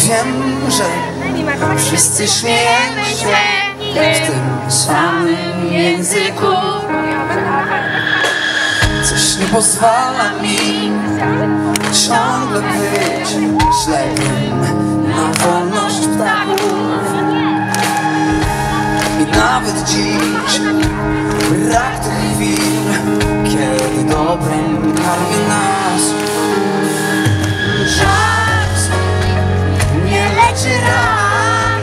Wiem, że wszyscy śmieją się w tym samym języku. Coś nie pozwala mi ciągle być ślepym na wolność ptaków. I nawet dziś brak tych chwil, kiedy dobrem karmi nas. Czas nie leczy ran,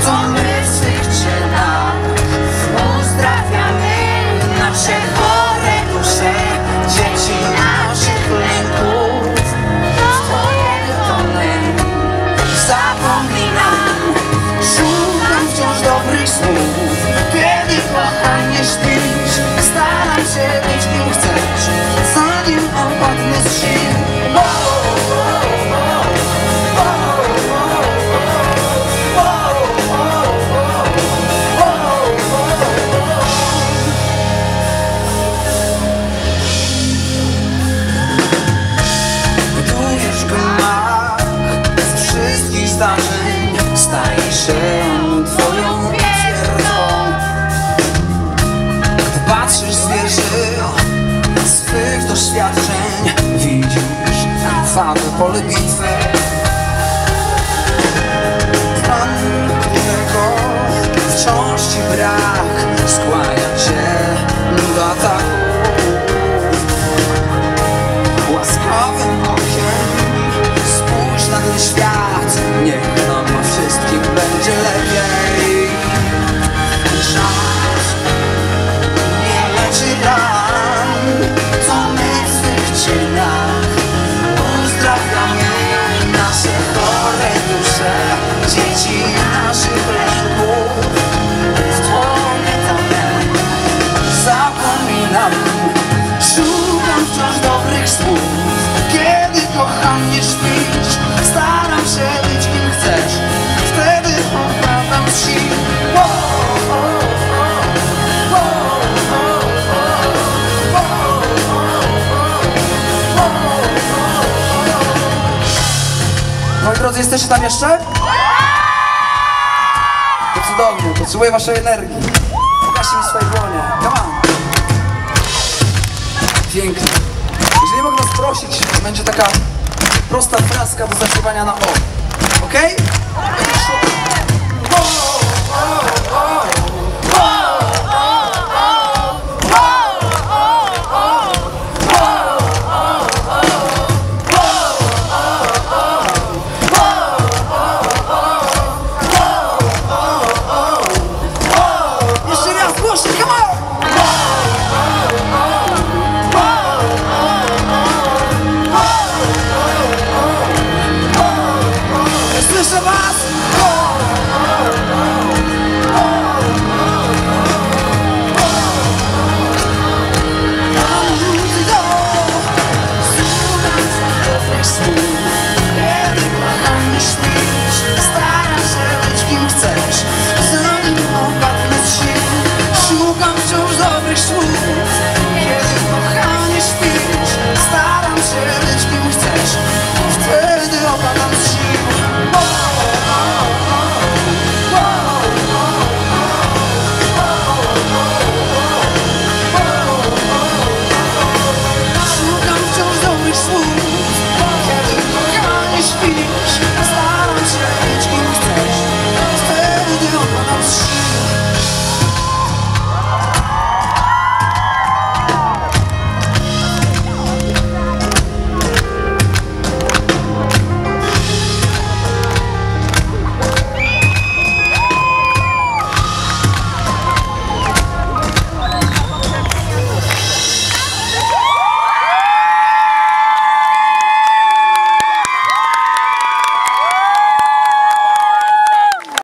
to my w swych czynach uzdrawiamy nasze chore dusze, dzieci naszych lęków. Twoje tony zapominam, szukam wciąż dobrych słów. Kiedy kochanie śpisz, staram się być kim chcesz, zanim opadnę z sił. Budujesz gmach z wszystkich zdarzeń, staje się on twoją twierdzą. Gdy patrzysz z wieży swych doświadczeń, widzisz krwawe pole bitwy. Plan, którego wciąż ci brak, skłania cię do ataku. Łaskawym okiem spójrz na ten świat, niech nam wszystkim będzie lepiej. Czas nie leczy ran, to my w swych czynach uzdrawiamy nasze chore dusze, dzieci naszych lęków. W twoje tony zapominam, szukam wciąż dobrych słów. Kiedy kochanie śpisz, staram się być kim chcesz, wtedy opadam z sił. Moi drodzy, jesteście tam jeszcze? To cudownie, potrzebuję waszej energii. Pokażcie mi swoje dłonie. Come on. Pięknie. Jeżeli mogę was prosić, będzie taka prosta fraska do zaśpiewania na O. Okej?